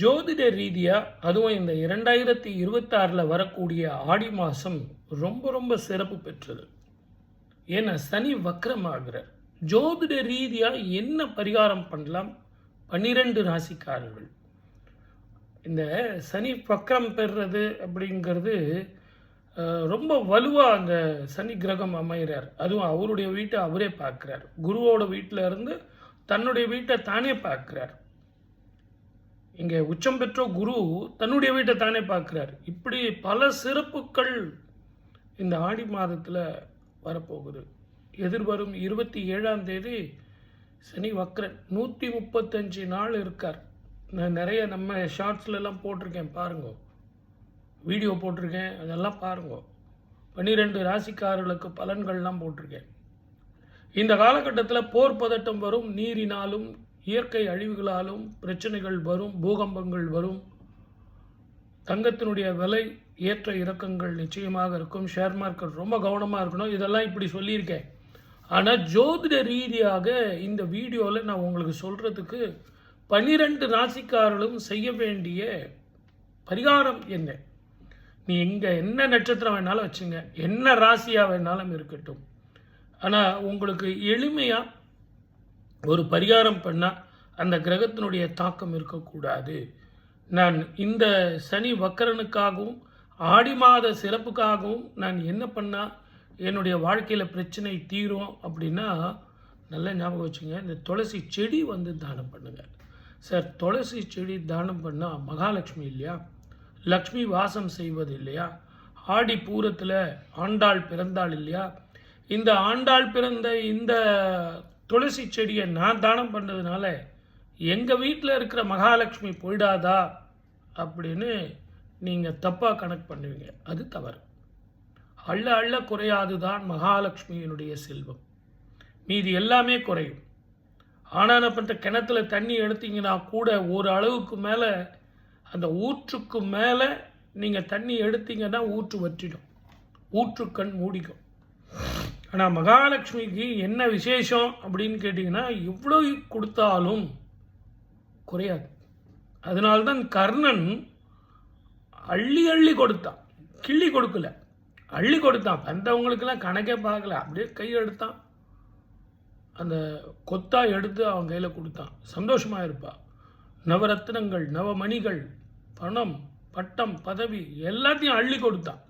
ஜோதிட ரீதியாக அதுவும் இந்த 2026 வரக்கூடிய ஆடி மாதம் ரொம்ப ரொம்ப சிறப்பு பெற்றது. ஏன்னா சனி வக்ரம் ஆகிறார். ஜோதிட ரீதியாக என்ன பரிகாரம் பண்ணலாம்? 12 ராசிக்காரர்கள் இந்த சனி வக்ரம் பெறுறது அப்படிங்கிறது ரொம்ப வலுவாக அந்த சனி கிரகம் அமைகிறார். அதுவும் அவருடைய வீட்டை அவரே பார்க்குறார். குருவோட வீட்டில் இருந்து தன்னுடைய வீட்டை தானே பார்க்குறார். இங்கே உச்சம் பெற்ற குரு தன்னுடைய வீட்டை தானே பார்க்குறார். இப்படி பல சிறப்புகள் இந்த ஆடி மாதத்தில் வரப்போகுது. எதிர்வரும் 27ஆம் தேதி சனி வக்ரன் 135 நாள் இருக்கார். நான் நிறைய நம்ம ஷார்ட்ஸ்லாம் போட்டிருக்கேன், பாருங்க, வீடியோ போட்டிருக்கேன், அதெல்லாம் பாருங்க. 12 ராசிக்காரர்களுக்கு பலன்கள்லாம் போட்டிருக்கேன். இந்த காலகட்டத்தில் போர் பதட்டம் வரும், நீரினாலும் இயற்கை அழிவுகளாலும் பிரச்சனைகள் வரும், பூகம்பங்கள் வரும், தங்கத்தினுடைய விலை ஏற்ற இறக்கங்கள் நிச்சயமாக இருக்கும். ஷேர் மார்க்கெட் ரொம்ப கவனமாக இருக்கணும். இதெல்லாம் இப்படி சொல்லியிருக்கேன். ஆனால் ஜோதிட ரீதியாக இந்த வீடியோவில் நான் உங்களுக்கு சொல்கிறதுக்கு 12 ராசிக்காரர்களும் செய்ய வேண்டிய பரிகாரம் என்ன. நீ இங்கே என்ன நட்சத்திரம் வேணாலும் வச்சுங்க, என்ன ராசியாக வேணாலும் இருக்கட்டும். ஆனால் உங்களுக்கு எளிமையாக ஒரு பரிகாரம் பண்ணால் அந்த கிரகத்தினுடைய தாக்கம் இருக்கக்கூடாது. நான் இந்த சனி வக்கரனுக்காகவும் ஆடி மாத சிறப்புக்காகவும் நான் என்ன பண்ணால் என்னுடைய வாழ்க்கையில் பிரச்சனை தீரும் அப்படின்னா, நல்லா ஞாபகம் வச்சுங்க, இந்த துளசி செடி தானம் பண்ணுங்கள். சார், துளசி செடி தானம் பண்ணால் மகாலட்சுமி இல்லையா, லக்ஷ்மி வாசம் செய்வது இல்லையா, ஆடி பூரத்தில் ஆண்டாள் பிறந்தாள் இல்லையா, இந்த ஆண்டாள் பிறந்த இந்த துளசி செடியை நான் தானம் பண்ணுறதுனால எங்கள் வீட்டில் இருக்கிற மகாலட்சுமி போயிடாதா அப்படின்னு நீங்கள் தப்பாக கணக்கு பண்ணுவீங்க. அது தவறு. அள்ள அள்ள குறையாது தான் மகாலட்சுமியினுடைய செல்வம். மீதி எல்லாமே குறையும். ஆனால் பண்ணுற கிணத்துல தண்ணி எடுத்தீங்கன்னா கூட ஒரு அளவுக்கு மேலே, அந்த ஊற்றுக்கு மேலே நீங்கள் தண்ணி எடுத்தீங்கன்னா ஊற்று வற்றிடும், ஊற்றுக்கண் மூடிக்கும். ஆனால் மகாலட்சுமிக்கு என்ன விசேஷம் அப்படின்னு கேட்டிங்கன்னா, எவ்வளோ கொடுத்தாலும் குறையாது. அதனால்தான் கர்ணன் அள்ளி அள்ளி கொடுத்தான், கிள்ளி கொடுக்கல, அள்ளி கொடுத்தான். வந்தவங்களுக்கெல்லாம் கணக்கே பார்க்கல, அப்படியே கை எடுத்தான், அந்த கொத்தா எடுத்து அவன் கையில் கொடுத்தான். சந்தோஷமாக இருப்பாள். நவரத்னங்கள், நவமணிகள், பணம், பட்டம், பதவி எல்லாத்தையும் அள்ளி கொடுத்தான்.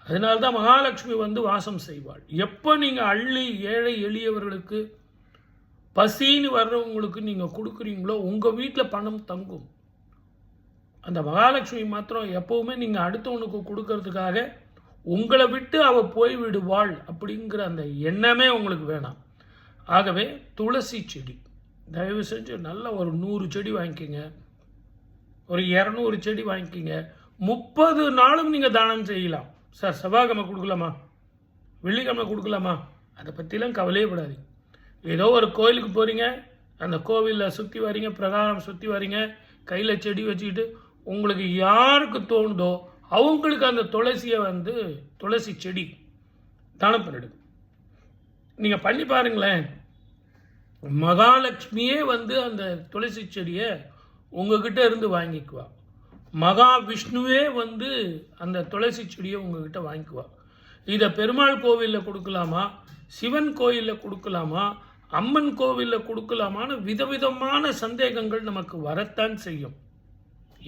அதனால்தான் மகாலட்சுமி வாசம் செய்வாள். எப்போ நீங்கள் அள்ளி ஏழை எளியவர்களுக்கு, பசின்னு வர்றவங்களுக்கு நீங்கள் கொடுக்குறீங்களோ உங்கள் வீட்டில் பணம் தங்கும். அந்த மகாலட்சுமி மாத்திரம் எப்போவுமே நீங்கள் அடுத்தவனுக்கு கொடுக்கறதுக்காக உங்களை விட்டு அவள் போய் விடுவாள் அப்படிங்கிற அந்த எண்ணமே உங்களுக்கு வேணாம். ஆகவே துளசி செடி தயவு செஞ்சு நல்ல ஒரு 100 செடி வாங்கிக்கிங்க, ஒரு 200 செடி வாங்கிக்கிங்க. 30 நாளும் நீங்கள் தானம் செய்யலாம். சார், செவ்வாய்க்கிழமை கொடுக்கலாமா, வெள்ளிக்கிழமை கொடுக்கலாமா, அதை பற்றிலாம் கவலையே படாதீங்க. ஏதோ ஒரு கோயிலுக்கு போகிறீங்க, அந்த கோவிலில் சுற்றி வரீங்க, பிரகாரம் சுற்றி வரீங்க, கையில் செடி வச்சுக்கிட்டு உங்களுக்கு யாருக்கு தோணுதோ அவங்களுக்கு அந்த துளசியை துளசி செடி தானம் பண்ணிடுங்க. நீங்கள் பண்ணி பாருங்களேன், மகாலட்சுமியே அந்த துளசி செடியை உங்ககிட்ட இருந்து வாங்கிக்குவா. மகாவிஷ்ணுவே அந்த துளசி செடியை உங்ககிட்ட வாங்கிக்குவா. இதை பெருமாள் கோவிலில் கொடுக்கலாமா, சிவன் கோயிலில் கொடுக்கலாமா, அம்மன் கோவிலில் கொடுக்கலாமான்னு விதவிதமான சந்தேகங்கள் நமக்கு வரத்தான் செய்யும்.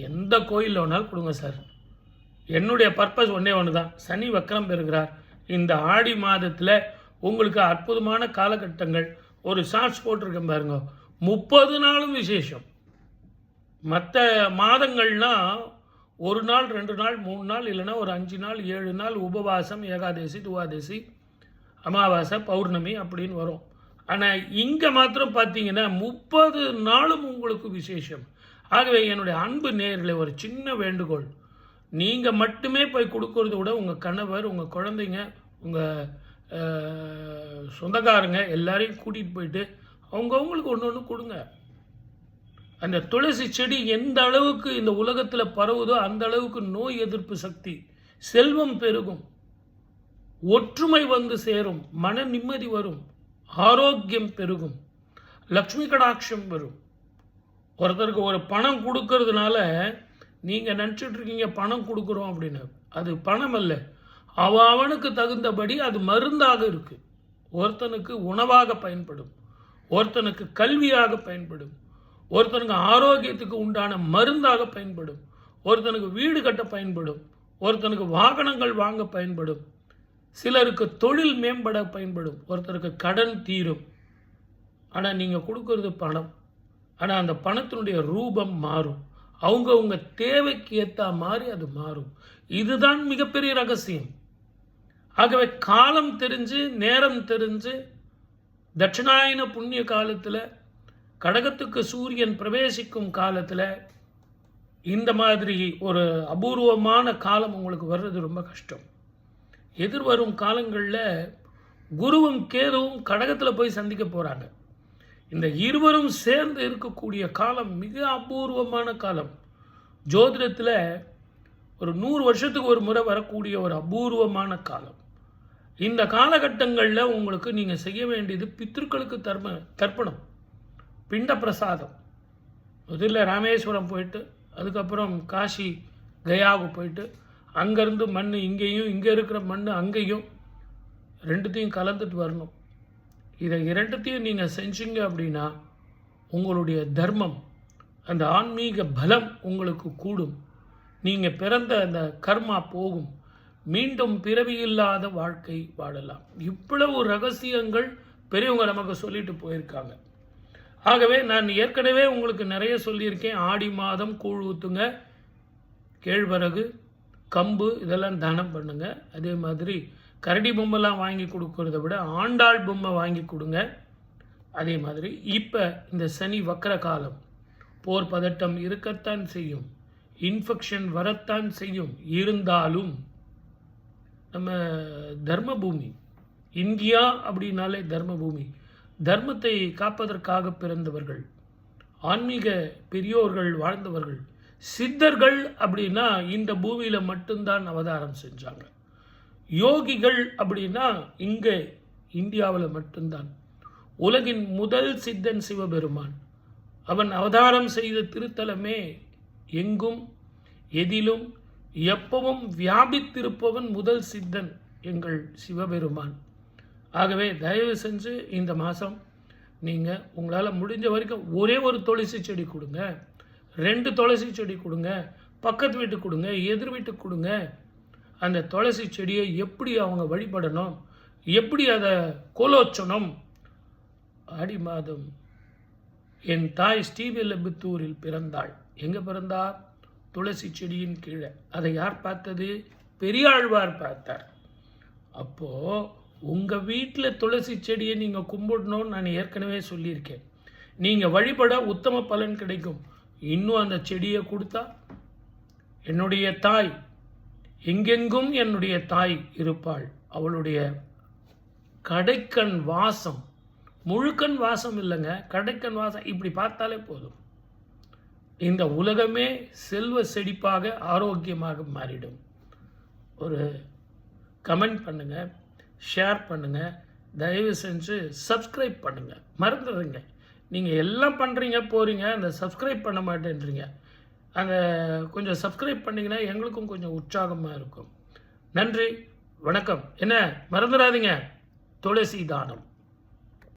எந்த கோயிலில் வேணாலும் கொடுங்க சார். என்னுடைய பர்பஸ் ஒன்று தான், சனி வக்ரம் பெறுகிறார். இந்த ஆடி மாதத்தில் உங்களுக்கு அற்புதமான காலகட்டங்கள். ஒரு ஷார்ட்ஸ் போட்டிருக்கேன் பாருங்க, 30 நாளும் விசேஷம். மற்ற மாதங்கள்னால் 1 நாள், 2 நாள், 3 நாள், இல்லைன்னா ஒரு 5 நாள், 7 நாள் உபவாசம், ஏகாதசி, துவாதசி, அமாவாசை, பௌர்ணமி அப்படின்னு வரும். ஆனால் இங்கே மாத்திரம் பார்த்தீங்கன்னா 30 நாளும் உங்களுக்கு விசேஷம். ஆகவே என்னுடைய அன்பு நேயர்களே, ஒரு சின்ன வேண்டுகோள், நீங்கள் மட்டுமே போய் கொடுக்கறத விட உங்கள் கணவர், உங்கள் குழந்தைங்க, உங்கள் சொந்தக்காரங்க எல்லாரையும் கூட்டிகிட்டு போயிட்டு அவங்கவுங்களுக்கு ஒன்று ஒன்று கொடுங்க. அந்த துளசி செடி எந்த அளவுக்கு இந்த உலகத்தில் பரவுதோ அந்த அளவுக்கு நோய் எதிர்ப்பு சக்தி, செல்வம் பெருகும், ஒற்றுமை சேரும், மன நிம்மதி வரும், ஆரோக்கியம் பெருகும், லக்ஷ்மி கடாட்சம் வரும். ஒருத்தருக்கு ஒரு பணம் கொடுக்கறதுனால நீங்கள் நினச்சிட்டு இருக்கீங்க பணம் கொடுக்குறோம் அப்படின்னு. அது பணம் அல்ல, அவனுக்கு தகுந்தபடி அது மருந்தாக இருக்குது. ஒருத்தனுக்கு உணவாக பயன்படும், ஒருத்தனுக்கு கல்வியாக பயன்படும், ஒருத்தனுக்கு ஆரோக்கியத்துக்கு உண்டான மருந்தாக பயன்படும், ஒருத்தனுக்கு வீடு கட்ட பயன்படும், ஒருத்தனுக்கு வாகனங்கள் வாங்க பயன்படும், சிலருக்கு தொழில் மேம்பட பயன்படும், ஒருத்தருக்கு கடன் தீரும். ஆனால் நீங்கள் கொடுக்கறது பணம். ஆனால் அந்த பணத்தினுடைய ரூபம் மாறும், அவங்கவுங்க தேவைக்கு ஏற்ற மாதிரி அது மாறும். இதுதான் மிகப்பெரிய ரகசியம். ஆகவே காலம் தெரிஞ்சு நேரம் தெரிஞ்சு தட்சிணாயன புண்ணிய காலத்தில் கடகத்துக்கு சூரியன் பிரவேசிக்கும் காலத்தில் இந்த மாதிரி ஒரு அபூர்வமான காலம் உங்களுக்கு வர்றது ரொம்ப கஷ்டம். எதிர்வரும் காலங்களில் குருவும் கேதுவும் கடகத்தில் போய் சந்திக்க போகிறாங்க. இந்த இருவரும் சேர்ந்து இருக்கக்கூடிய காலம் மிக அபூர்வமான காலம். ஜோதிடத்தில் ஒரு 100 வருஷத்துக்கு ஒரு முறை வரக்கூடிய ஒரு அபூர்வமான காலம். இந்த காலகட்டங்களில் உங்களுக்கு நீங்கள் செய்ய வேண்டியது பித்ருக்களுக்கு தர்ப்பணம், பிண்ட பிரசாதம். முதல்ல ராமேஸ்வரம் போயிட்டு அதுக்கப்புறம் காசி கயாவுக்கு போயிட்டு அங்கேருந்து மண் இங்கேயும் இங்கே இருக்கிற மண் அங்கேயும் ரெண்டுத்தையும் கலந்துட்டு வரணும். இதை இரண்டுத்தையும் நீங்கள் செஞ்சீங்க அப்படின்னா உங்களுடைய தர்மம், அந்த ஆன்மீக பலம் உங்களுக்கு கூடும். நீங்கள் பிறந்த அந்த கர்மா போகும், மீண்டும் பிறவியில்லாத வாழ்க்கை வாழலாம். இவ்வளவு ரகசியங்கள் பெரியவங்க நமக்கு சொல்லிட்டு போயிருக்காங்க. ஆகவே நான் ஏற்கனவே உங்களுக்கு நிறைய சொல்லியிருக்கேன். ஆடி மாதம் கூழ் ஊற்றுங்க, கேழ்வரகு, கம்பு இதெல்லாம் தானம் பண்ணுங்க. அதே மாதிரி கரடி பொம்மைலாம் வாங்கி கொடுக்கறத விட ஆண்டாள் பொம்மை வாங்கி கொடுங்க. அதே மாதிரி இப்போ இந்த சனி வக்கர காலம், போர் பதட்டம் இருக்கத்தான் செய்யும், இன்ஃபெக்ஷன் வரத்தான் செய்யும். இருந்தாலும் நம்ம தர்மபூமி, இந்தியா அப்படின்னாலே தர்மபூமி, தர்மத்தை காப்பதற்காக பிறந்தவர்கள், ஆன்மீக பெரியோர்கள் வாழ்ந்தவர்கள், சித்தர்கள் அப்படின்னா இந்த பூமியில் மட்டும்தான் அவதாரம் செஞ்சாங்க. யோகிகள் அப்படின்னா இங்கே இந்தியாவில் மட்டும்தான். உலகின் முதல் சித்தன் சிவபெருமான். அவன் அவதாரம் செய்த திருத்தலமே எங்கும் எதிலும் எப்பவும் வியாபித்திருப்பவன் முதல் சித்தன் எங்கள் சிவபெருமான். ஆகவே தயவு செஞ்சு இந்த மாதம் நீங்கள் உங்களால் முடிஞ்ச வரைக்கும் ஒரே ஒரு துளசி செடி கொடுங்க, 2 துளசி செடி கொடுங்க, பக்கத்து வீட்டுக்கு கொடுங்க, எதிர் வீட்டுக்கு கொடுங்க. அந்த துளசி செடியை எப்படி அவங்க வழிபடணும், எப்படி அதை கோலோச்சனம். ஆடி மாதம் என் தாய் ஸ்ரீவில்லிபுத்தூரில் பிறந்தாள். எங்கே பிறந்தா? துளசி செடியின் கீழே. அதை யார் பார்த்தது? பெரியாழ்வார் பார்த்தார். அப்போது உங்கள் வீட்டில் துளசி செடியை நீங்கள் கும்பிடணும்னு நான் ஏற்கனவே சொல்லியிருக்கேன். நீங்கள் வழிபட உத்தம பலன் கிடைக்கும். இன்னும் அந்த செடியை கொடுத்தா என்னுடைய தாய், எங்கெங்கும் என்னுடைய தாய் இருப்பாள். அவளுடைய கடைக்கண் வாசம், முழுக்கண் வாசம் இல்லைங்க, கடைக்கண் வாசம், இப்படி பார்த்தாலே போதும். இந்த உலகமே செல்வ செழிப்பாக ஆரோக்கியமாக மாறிடும். ஒரு கமெண்ட் பண்ணுங்கள், ஷேர் பண்ணுங்கள், தயவு செஞ்சு சப்ஸ்கிரைப் பண்ணுங்கள். மறந்துடுங்க, நீங்கள் எல்லாம் பண்ணுறீங்க போகிறீங்க, அந்த சப்ஸ்கிரைப் பண்ண மாட்டேன்றீங்க. அந்த கொஞ்சம் சப்ஸ்கிரைப் பண்ணிங்கன்னா எங்களுக்கும் கொஞ்சம் உற்சாகமாக இருக்கும். நன்றி, வணக்கம். என்ன மறந்துடாதீங்க, துளசி தானம்.